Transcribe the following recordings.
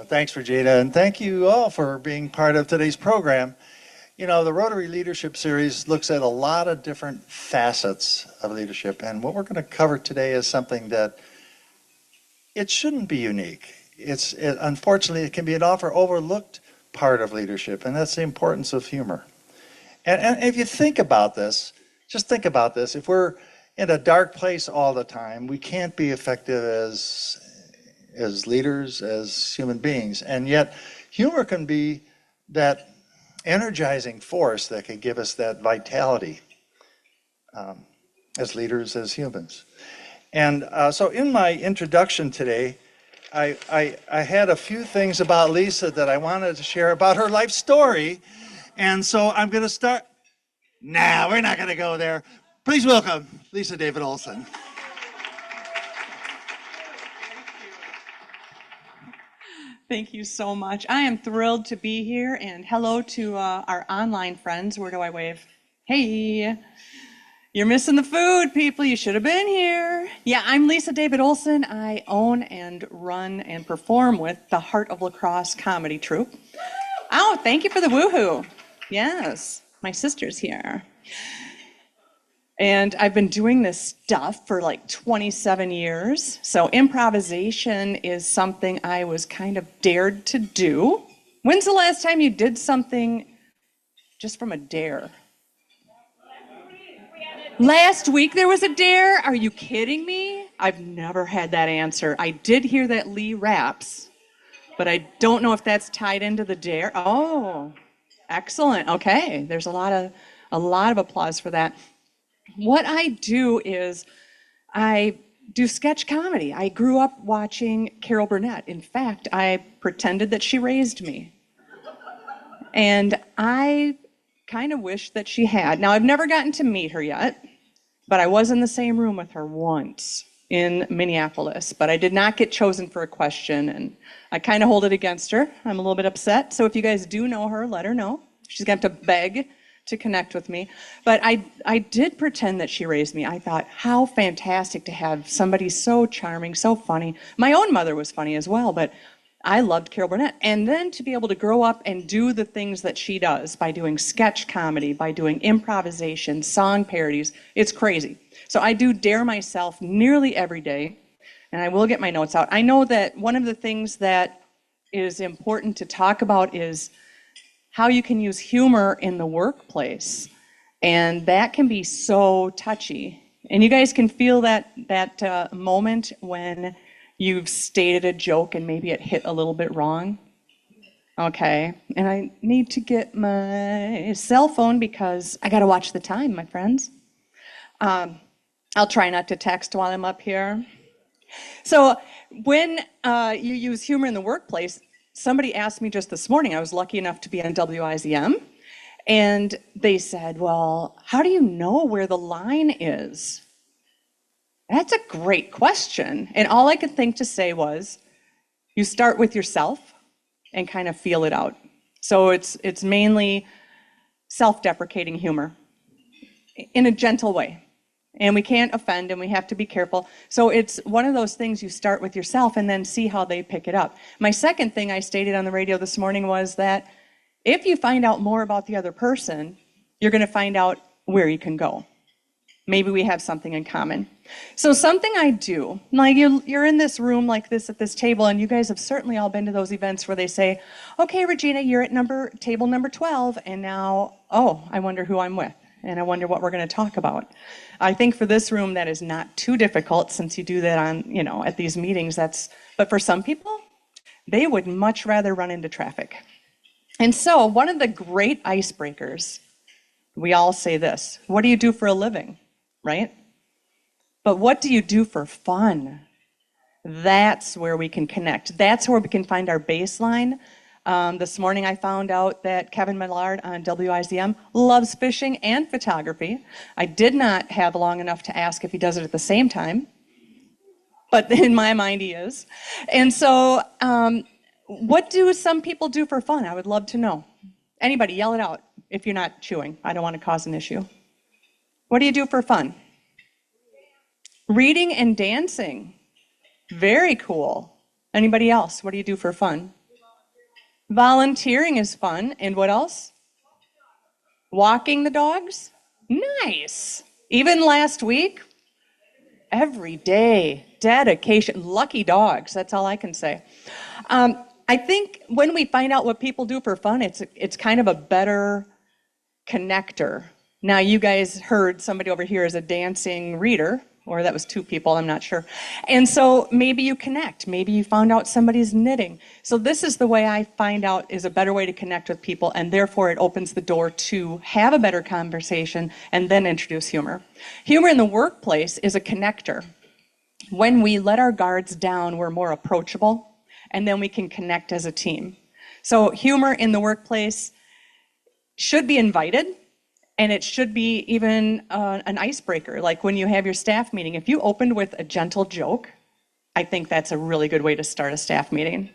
Thanks, Regina, and thank you all for being part of today's program. You know, the Rotary Leadership Series looks at a lot of different facets of leadership, and what we're going to cover today is something that it shouldn't be unique. Unfortunately, it can be an often overlooked part of leadership, and that's the importance of humor. And if you think about this, just think about this. If we're in a dark place all the time, we can't be effective as leaders, as human beings. And yet, humor can be that energizing force that can give us that vitality as leaders, as humans. And so in my introduction today, I had a few things about Lisa that I wanted to share about her life story. And so I'm going to start. Nah, we're not going to go there. Please welcome Lisa David Olson. Thank you so much. I am thrilled to be here, and hello to our online friends. Where do I wave? Hey, you're missing the food, people. You should have been here. Yeah, I'm Lisa David Olson. I own and run and perform with the Heart of Lacrosse comedy troupe. Oh, thank you for the woohoo. Yes, my sister's here. And I've been doing this stuff for like 27 years. So improvisation is something I was kind of dared to do. When's the last time you did something just from a dare? Last week there was a dare? Are you kidding me? I've never had that answer. I did hear that Lee raps, but I don't know if that's tied into the dare. Oh, excellent. Okay, there's a lot of applause for that. What I do is I do sketch comedy. I grew up watching Carol Burnett. In fact, I pretended that she raised me. And I kind of wish that she had. Now, I've never gotten to meet her yet, but I was in the same room with her once in Minneapolis. But I did not get chosen for a question, and I kind of hold it against her. I'm a little bit upset. So if you guys do know her, let her know. She's going to have to beg to connect with me. But I did pretend that she raised me. I thought, how fantastic to have somebody so charming, so funny. My own mother was funny as well, but I loved Carol Burnett. And then to be able to grow up and do the things that she does by doing sketch comedy, by doing improvisation, song parodies, it's crazy. So I do dare myself nearly every day, and I will get my notes out. I know that one of the things that is important to talk about is how you can use humor in the workplace. And that can be so touchy. And you guys can feel that moment when you've stated a joke and maybe it hit a little bit wrong. Okay, and I need to get my cell phone because I gotta watch the time, my friends. I'll try not to text while I'm up here. So when you use humor in the workplace, somebody asked me just this morning, I was lucky enough to be on WIZM, and they said, well, how do you know where the line is? That's a great question. And all I could think to say was, you start with yourself and kind of feel it out. So it's mainly self-deprecating humor in a gentle way. And we can't offend, and we have to be careful. So it's one of those things you start with yourself and then see how they pick it up. My second thing I stated on the radio this morning was that if you find out more about the other person, you're going to find out where you can go. Maybe we have something in common. So something I do, like you're in this room like this at this table, and you guys have certainly all been to those events where they say, okay, Regina, you're at table number 12, and now, oh, I wonder who I'm with. And I wonder what we're going to talk about. I think for this room, that is not too difficult since you do that at these meetings. But for some people, they would much rather run into traffic. And so one of the great icebreakers, we all say this, what do you do for a living, right? But what do you do for fun? That's where we can connect. That's where we can find our baseline. This morning I found out that Kevin Millard on WIZM loves fishing and photography. I did not have long enough to ask if he does it at the same time, but in my mind he is. And so what do some people do for fun? I would love to know. Anybody, yell it out if you're not chewing. I don't want to cause an issue. What do you do for fun? Reading and dancing. Very cool. Anybody else? What do you do for fun? Volunteering is fun. And what else? Walking the dogs? Nice. Even last week, every day, dedication, lucky dogs. That's all I can say. I think when we find out what people do for fun, it's kind of a better connector. Now, you guys heard somebody over here is a dancing reader, or that was two people, I'm not sure. And so maybe you connect. Maybe you found out somebody's knitting. So this is the way I find out is a better way to connect with people, and therefore it opens the door to have a better conversation and then introduce humor. Humor in the workplace is a connector. When we let our guards down, we're more approachable, and then we can connect as a team. So humor in the workplace should be invited, and it should be even an icebreaker. Like when you have your staff meeting, if you opened with a gentle joke, I think that's a really good way to start a staff meeting.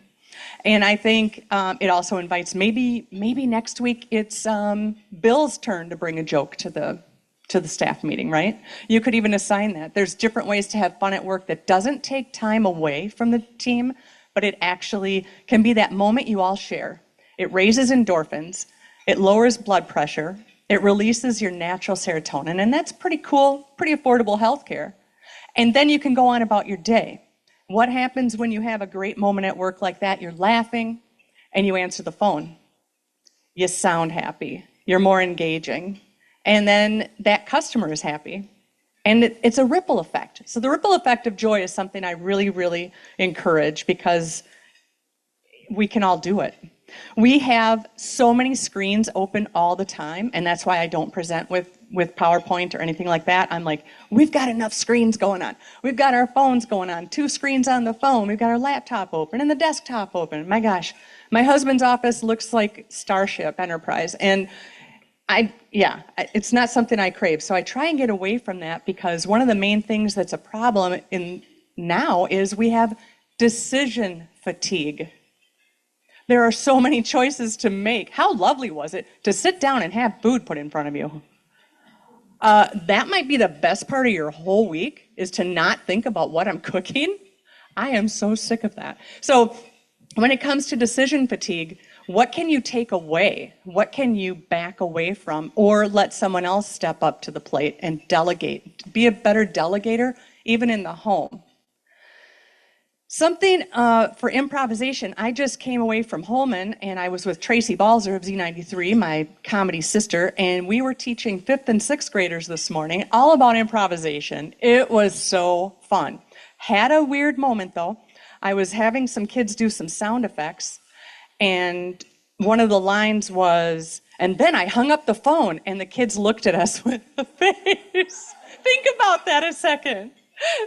And I think it also invites, maybe next week it's Bill's turn to bring a joke to the staff meeting, right? You could even assign that. There's different ways to have fun at work that doesn't take time away from the team, but it actually can be that moment you all share. It raises endorphins, it lowers blood pressure, it releases your natural serotonin, and that's pretty cool, pretty affordable healthcare. And then you can go on about your day. What happens when you have a great moment at work like that? You're laughing and you answer the phone. You sound happy. You're more engaging. And then that customer is happy. And it's a ripple effect. So the ripple effect of joy is something I really, really encourage because we can all do it. We have so many screens open all the time, and that's why I don't present with PowerPoint or anything like that. I'm like, we've got enough screens going on. We've got our phones going on, 2 screens on the phone. We've got our laptop open and the desktop open. My gosh, my husband's office looks like Starship Enterprise, and it's not something I crave. So I try and get away from that because one of the main things that's a problem now is we have decision fatigue. There are so many choices to make. How lovely was it to sit down and have food put in front of you? That might be the best part of your whole week, is to not think about what I'm cooking. I am so sick of that. So when it comes to decision fatigue, what can you take away? What can you back away from, or let someone else step up to the plate and delegate? Be a better delegator, even in the home. Something for improvisation, I just came away from Holman, and I was with Tracy Balzer of Z93, my comedy sister, and we were teaching 5th and 6th graders this morning all about improvisation. It was so fun. Had a weird moment, though. I was having some kids do some sound effects, and one of the lines was, and then I hung up the phone, and the kids looked at us with a face. Think about that a second.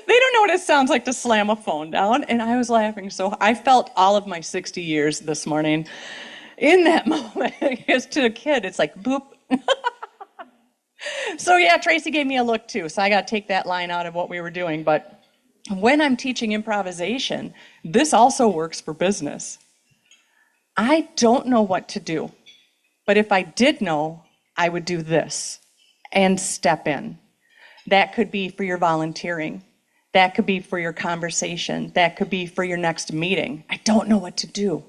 They don't know what it sounds like to slam a phone down, and I was laughing. So I felt all of my 60 years this morning in that moment. Because to a kid, it's like, boop. So yeah, Tracy gave me a look too, so I got to take that line out of what we were doing. But when I'm teaching improvisation, this also works for business. I don't know what to do, but if I did know, I would do this and step in. That could be for your volunteering. That could be for your conversation. That could be for your next meeting. I don't know what to do.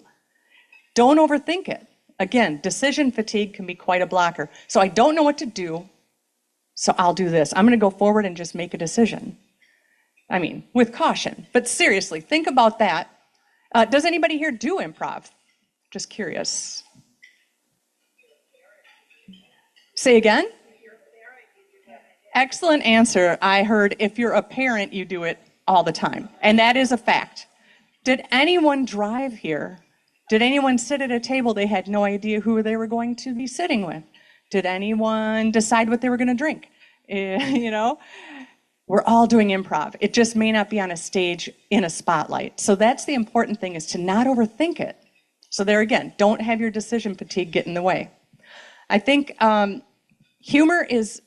Don't overthink it. Again, decision fatigue can be quite a blocker. So I don't know what to do, so I'll do this. I'm going to go forward and just make a decision. I mean, with caution. But seriously, think about that. Does anybody here do improv? Just curious. Say again? Excellent answer. I heard if you're a parent, you do it all the time. And that is a fact. Did anyone drive here? Did anyone sit at a table they had no idea who they were going to be sitting with? Did anyone decide what they were going to drink? You know, we're all doing improv. It just may not be on a stage in a spotlight. So that's the important thing, is to not overthink it. So there again, don't have your decision fatigue get in the way. I think humor is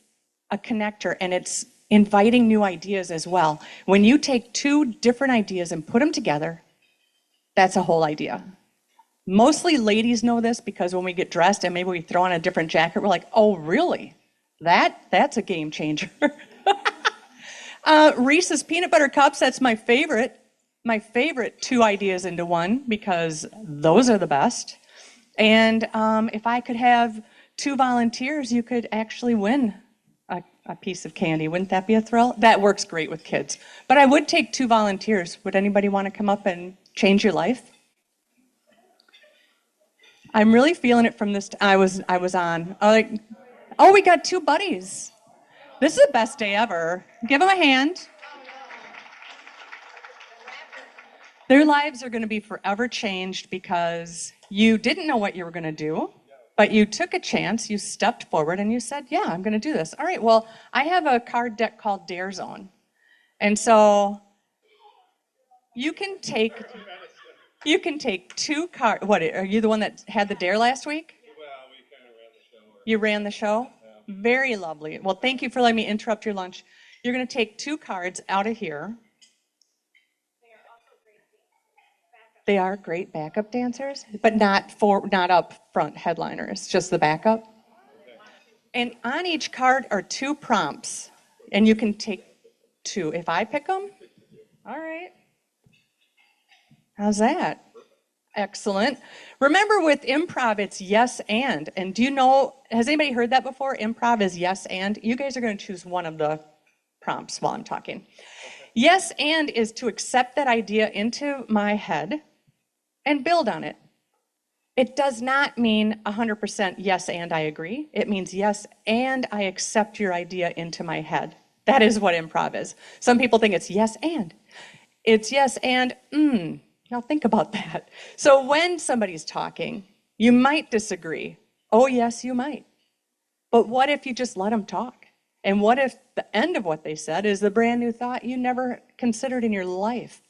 a connector, and it's inviting new ideas as well. When you take 2 different ideas and put them together, that's a whole idea. Mostly ladies know this because when we get dressed and maybe we throw on a different jacket, we're like, oh, really? That's a game changer. Reese's Peanut Butter Cups, that's my favorite 2 ideas into one, because those are the best. And if I could have 2 volunteers, you could actually win a piece of candy. Wouldn't that be a thrill? That works great with kids. But I would take 2 volunteers. Would anybody want to come up and change your life? I'm really feeling it from this. I was on. Like, oh, we got 2 buddies. This is the best day ever. Give them a hand. Their lives are going to be forever changed because you didn't know what you were going to do, but you took a chance, you stepped forward, and you said, yeah, I'm going to do this. All right, well, I have a card deck called Dare Zone. And so you can take 2 cards. What, are you the one that had the dare last week? Well, we kind of ran the show. You ran the show? Yeah. Very lovely. Well, thank you for letting me interrupt your lunch. You're going to take 2 cards out of here. They are great backup dancers, but not up front headliners, just the backup. Okay. And on each card are 2 prompts, and you can take 2. If I pick them, all right. How's that? Excellent. Remember with improv, it's yes and. And do you know, has anybody heard that before? Improv is yes and. You guys are going to choose one of the prompts while I'm talking. Yes and is to accept that idea into my head and build on it. It does not mean 100% yes and I agree. It means yes and I accept your idea into my head. That is what improv is. Some people think it's yes and. It's yes and Now think about that. So when somebody's talking, you might disagree. Oh yes, you might. But what if you just let them talk? And what if the end of what they said is the brand new thought you never considered in your life?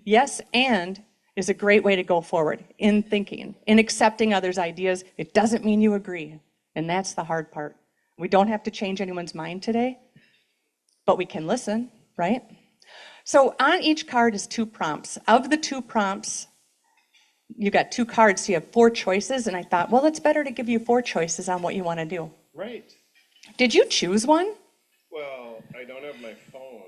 Yes and is a great way to go forward in thinking, in accepting others' ideas. It doesn't mean you agree, and that's the hard part. We don't have to change anyone's mind today, but we can listen, right? So on each card is 2 prompts. Of the 2 prompts, you got 2 cards, so you have 4 choices, and I thought, well, it's better to give you 4 choices on what you want to do. Right. Did you choose one? Well, I don't have my phone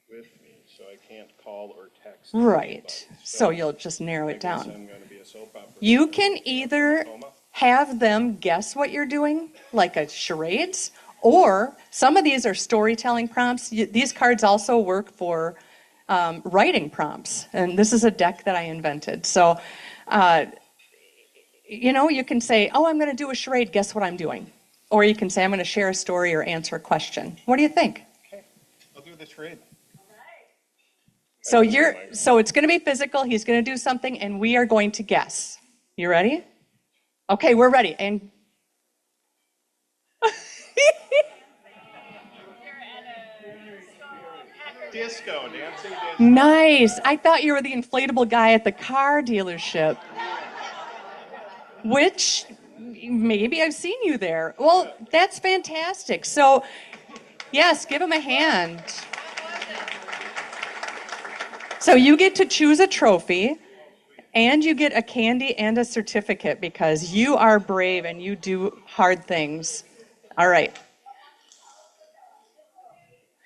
with me, so I can't call or text. Right. So you'll just narrow it down. I'm going to be a soap opera. You can either have them guess what you're doing, like a charades, or some of these are storytelling prompts. These cards also work for writing prompts, and this is a deck that I invented. So, you can say, oh, I'm going to do a charade, guess what I'm doing? Or you can say, I'm going to share a story or answer a question. What do you think? Okay, I'll do the charade. So it's going to be physical. He's going to do something, and we are going to guess. You ready? Okay, we're ready. And dancing. Nice. I thought you were the inflatable guy at the car dealership. Which, maybe I've seen you there. Well, that's fantastic. So, yes, give him a hand. So you get to choose a trophy, and you get a candy and a certificate because you are brave and you do hard things. All right.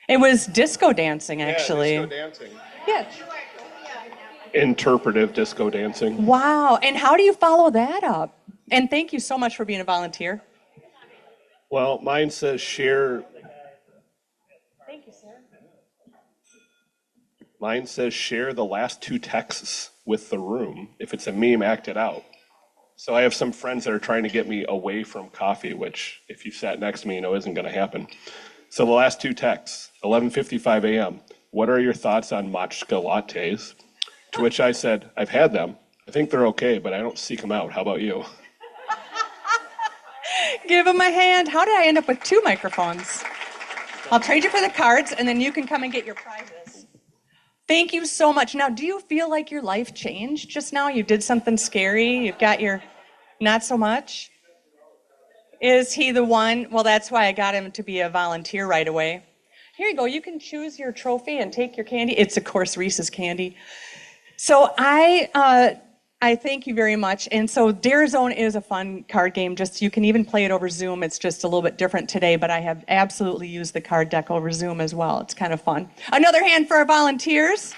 It was disco dancing, actually. Yeah, disco dancing. Yeah. Interpretive disco dancing. Wow. And how do you follow that up? And thank you so much for being a volunteer. Well, mine says share. Thank you, sir. Mine says share the last 2 texts with the room. If it's a meme, act it out. So I have some friends that are trying to get me away from coffee, which if you sat next to me, isn't going to happen. So the last 2 texts, 11:55 a.m. What are your thoughts on matcha lattes? To which I said, I've had them. I think they're okay, but I don't seek them out. How about you? Give him a hand. How did I end up with 2 microphones? I'll trade you for the cards, and then you can come and get your prizes. Thank you so much. Now, do you feel like your life changed just now? You did something scary? You've got your not so much? Is he the one? Well, that's why I got him to be a volunteer right away. Here you go. You can choose your trophy and take your candy. It's, of course, Reese's candy. So I thank you very much. And so Dare Zone is a fun card game. Just you can even play it over Zoom. It's just a little bit different today, but I have absolutely used the card deck over Zoom as well. It's kind of fun. Another hand for our volunteers.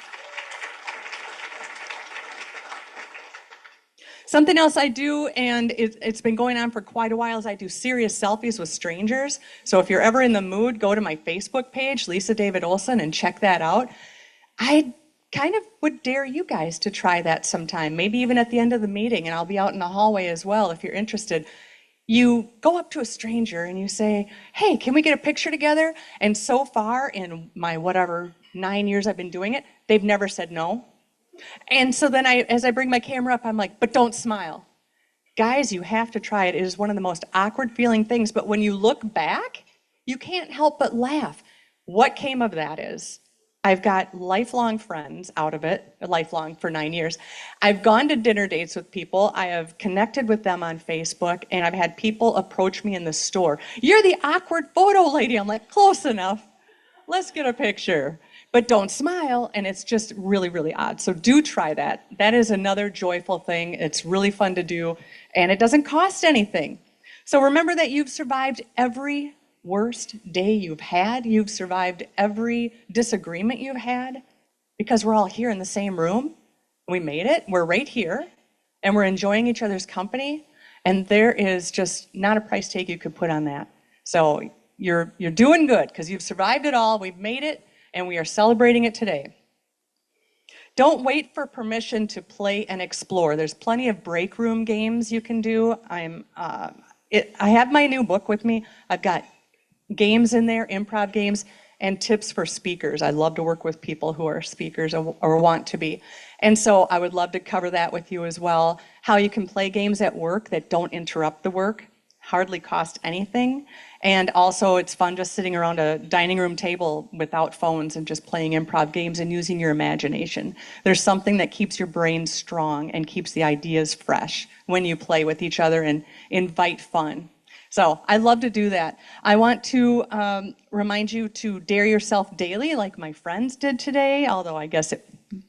Something else I do, and it's been going on for quite a while, is I do serious selfies with strangers. So if you're ever in the mood, go to my Facebook page, Lisa David Olson, and check that out. I kind of would dare you guys to try that sometime, maybe even at the end of the meeting, and I'll be out in the hallway as well if you're interested. You go up to a stranger and you say, hey, can we get a picture together? And so far in my 9 years I've been doing it, they've never said no. And so then as I bring my camera up, I'm like, but don't smile. Guys, you have to try it. It is one of the most awkward feeling things, but when you look back, you can't help but laugh. What came of that is, I've got lifelong friends out of it, lifelong for 9 years. I've gone to dinner dates with people. I have connected with them on Facebook, and I've had people approach me in the store. You're the awkward photo lady. I'm like, close enough. Let's get a picture. But don't smile, and it's just really, really odd. So do try that. That is another joyful thing. It's really fun to do, and it doesn't cost anything. So remember that you've survived every worst day you've had. You've survived every disagreement you've had because we're all here in the same room. We made it. We're right here, and we're enjoying each other's company. And there is just not a price tag you could put on that. So you're doing good because you've survived it all. We've made it, and we are celebrating it today. Don't wait for permission to play and explore. There's plenty of break room games you can do. I have my new book with me. I've got games in there, improv games, and tips for speakers. I love to work with people who are speakers or want to be. And so I would love to cover that with you as well. How you can play games at work that don't interrupt the work, hardly cost anything. And also it's fun just sitting around a dining room table without phones and just playing improv games and using your imagination. There's something that keeps your brain strong and keeps the ideas fresh when you play with each other and invite fun. So I love to do that. I want to remind you to dare yourself daily like my friends did today, although I guess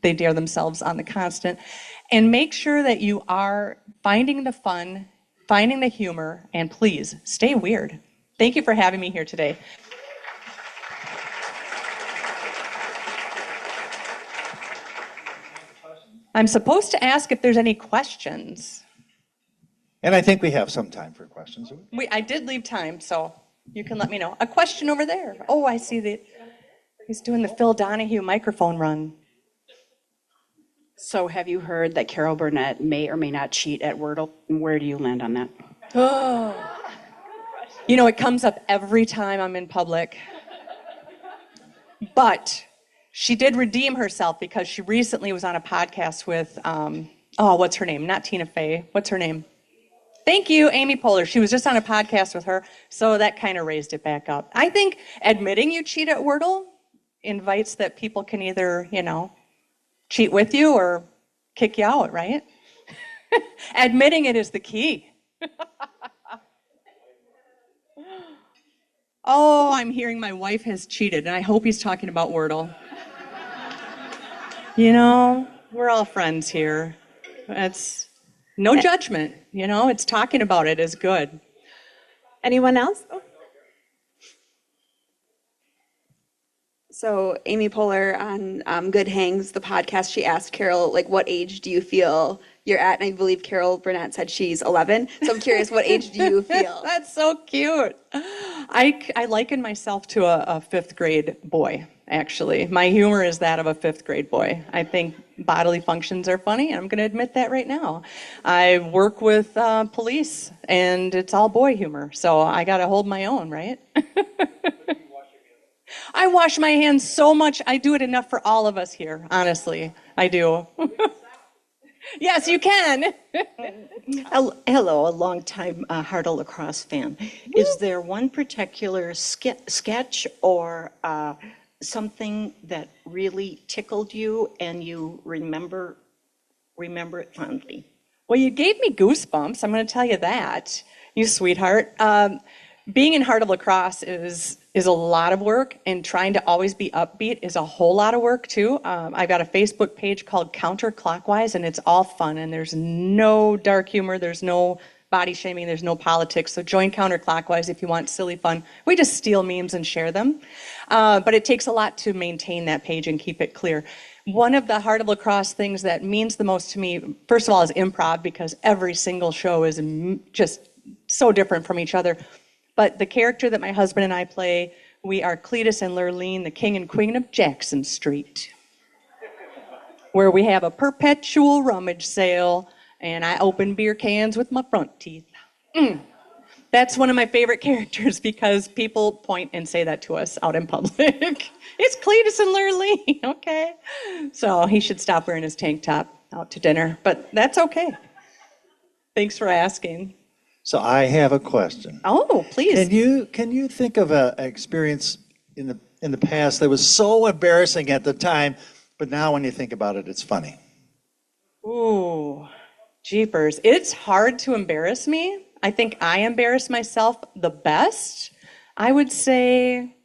they dare themselves on the constant. And make sure that you are finding the fun, finding the humor, and please stay weird. Thank you for having me here today. I'm supposed to ask if there's any questions. And I think we have some time for questions. I did leave time, so you can let me know. A question over there. Oh, I see he's doing the Phil Donahue microphone run. So have you heard that Carol Burnett may or may not cheat at Wordle? Where do you land on that? Oh. You know, it comes up every time I'm in public. But she did redeem herself because she recently was on a podcast with, what's her name? Not Tina Fey. What's her name? Thank you, Amy Poehler. She was just on a podcast with her, so that kind of raised it back up. I think admitting you cheat at Wordle invites that people can either, cheat with you or kick you out, right? Admitting it is the key. Oh, I'm hearing my wife has cheated, and I hope he's talking about Wordle. We're all friends here. It's no judgment, it's talking about it is good. Anyone else? Oh. So Amy Poehler on Good Hangs, the podcast, she asked Carol, what age do you feel you're at? And I believe Carol Burnett said she's 11. So I'm curious, what age do you feel? That's so cute. I liken myself to a fifth grade boy, actually. My humor is that of a fifth grade boy. I think bodily functions are funny, and I'm going to admit that right now. I work with police, and it's all boy humor, so I got to hold my own, right? I wash my hands so much. I do it enough for all of us here, honestly. I do. Yes, you can. Hello, a longtime Hartle Lacrosse fan. Is there one particular sketch or something that really tickled you and you remember it fondly? Well, you gave me goosebumps. I'm going to tell you that, you sweetheart. Being in Heart of Lacrosse is a lot of work, and trying to always be upbeat is a whole lot of work too. I've got a Facebook page called Counterclockwise, and it's all fun, and there's no dark humor, there's no body shaming, there's no politics. So join Counterclockwise if you want silly fun. We just steal memes and share them. But it takes a lot to maintain that page and keep it clear. One of the Heart of Lacrosse things that means the most to me, first of all, is improv, because every single show is just so different from each other. But the character that my husband and I play, we are Cletus and Lurleen, the king and queen of Jackson Street, where we have a perpetual rummage sale, and I open beer cans with my front teeth. That's one of my favorite characters because people point and say that to us out in public. It's Cletus and Lurleen, okay? So he should stop wearing his tank top out to dinner, but that's okay. Thanks for asking. So I have a question. Oh, please. Can you think of an experience in the past that was so embarrassing at the time, but now when you think about it, it's funny? Ooh, jeepers. It's hard to embarrass me. I think I embarrass myself the best. I would say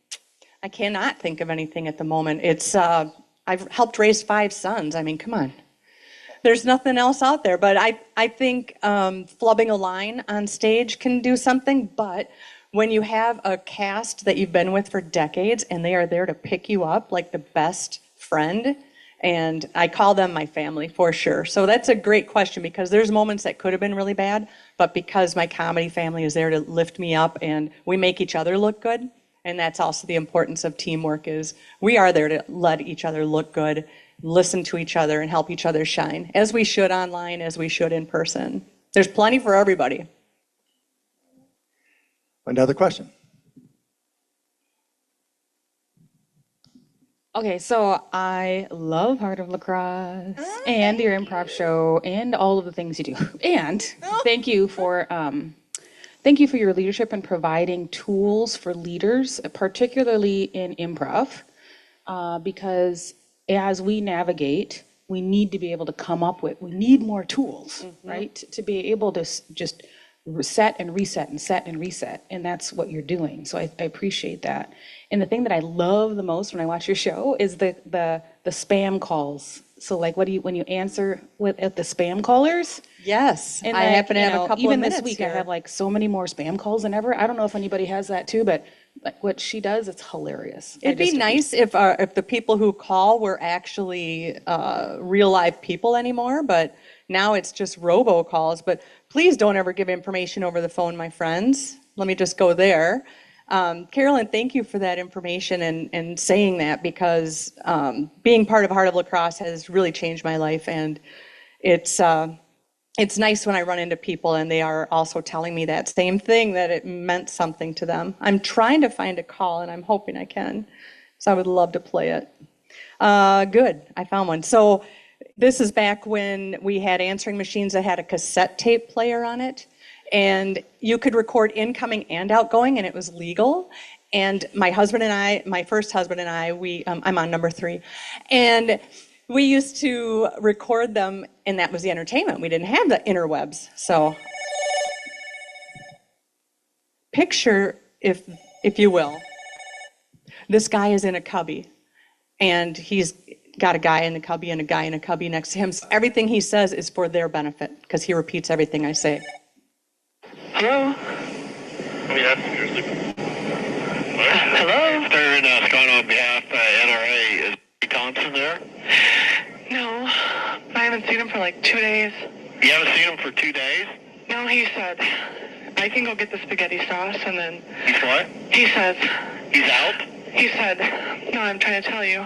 I cannot think of anything at the moment. It's I've helped raise 5 sons. I mean, come on. There's nothing else out there. But I think flubbing a line on stage can do something. But when you have a cast that you've been with for decades and they are there to pick you up like the best friend, and I call them my family for sure. So that's a great question because there's moments that could have been really bad, but because my comedy family is there to lift me up and we make each other look good, and that's also the importance of teamwork is we are there to let each other look good, listen to each other, and help each other shine, as we should online, as we should in person. There's plenty for everybody. Another question. Okay, so I love Heart of Lacrosse and your improv show and all of the things you do. And thank you for your leadership and providing tools for leaders, particularly in improv, because as we navigate, we need to be able to come up with, we need more tools, right? To be able to just set and reset and set and reset, and that's what you're doing. So I appreciate that. And the thing that I love the most when I watch your show is the spam calls. So like, when you answer at the spam callers? Yes, And I happen to have a couple even of minutes this week here. I have like so many more spam calls than ever. I don't know if anybody has that too, but like what she does, it's hilarious. It'd be nice if the people who call were actually real live people anymore, but now it's just robocalls. But please don't ever give information over the phone, my friends. Let me just go there. Carolyn, thank you for that information and saying that, because being part of Heart of Lacrosse has really changed my life, and it's nice when I run into people and they are also telling me that same thing, that it meant something to them. I'm trying to find a call, and I'm hoping I can, so I would love to play it. Good, I found one. So this is back when we had answering machines that had a cassette tape player on it, and you could record incoming and outgoing, and it was legal. And my husband and I, my first husband and I, I'm on number 3, and we used to record them, and that was the entertainment. We didn't have the interwebs. So picture, if you will, this guy is in a cubby, and he's got a guy in the cubby and a guy in a cubby next to him. So everything he says is for their benefit, because he repeats everything I say. Hello? I mean, that's seriously. Hello? They're calling on behalf of NRA. Is Thompson there? No, I haven't seen him for like 2 days. You haven't seen him for 2 days? No, he said, I can go get the spaghetti sauce, and then... He's what? He says... He's out? He said, no, I'm trying to tell you.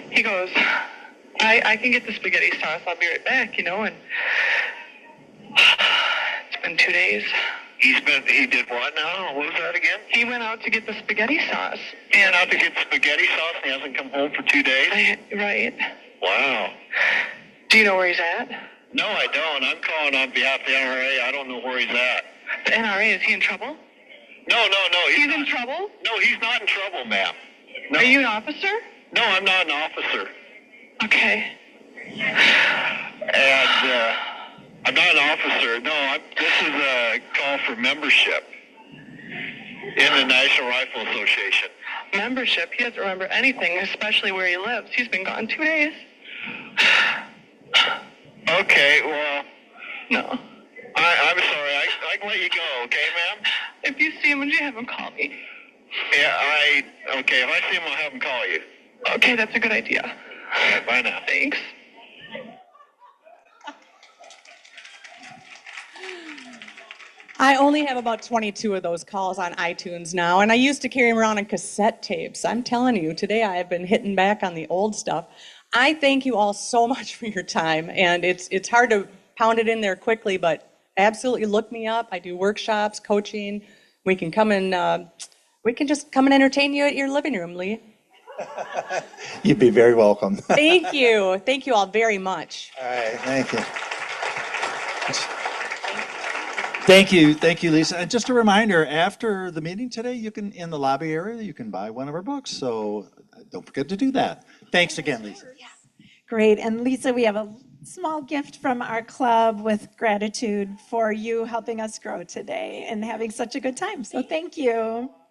He goes, I can get the spaghetti sauce, I'll be right back, and... It's been 2 days. He did what now? What was that again? He went out to get the spaghetti sauce. He went out to get spaghetti sauce and he hasn't come home for 2 days? Right. Wow. Do you know where he's at? No, I don't. I'm calling on behalf of the NRA. I don't know where he's at. The NRA, is he in trouble? No. He's in trouble? No, he's not in trouble, ma'am. No. Are you an officer? No, I'm not an officer. Okay. And, I'm not an officer. No, this is a call for membership in the National Rifle Association. Membership? He doesn't remember anything, especially where he lives. He's been gone 2 days. Okay, well... No. I'm sorry. to let you go, okay, ma'am? If you see him, would you have him call me? Yeah, okay, if I see him, I'll have him call you. Okay, that's a good idea. All right, bye now. Thanks. I only have about 22 of those calls on iTunes now, and I used to carry them around on cassette tapes. I'm telling you, today I have been hitting back on the old stuff. I thank you all so much for your time, and it's hard to pound it in there quickly, but absolutely look me up. I do workshops, coaching. We can come and we can just come and entertain you at your living room, Lee. You'd be very welcome. Thank you. Thank you all very much. All right, thank you. Thank you, Lisa. And just a reminder, after the meeting today, you can, in the lobby area, you can buy one of our books. So don't forget to do that. Thanks again, Lisa. Great. And Lisa, we have a small gift from our club with gratitude for you helping us grow today and having such a good time. So thank you.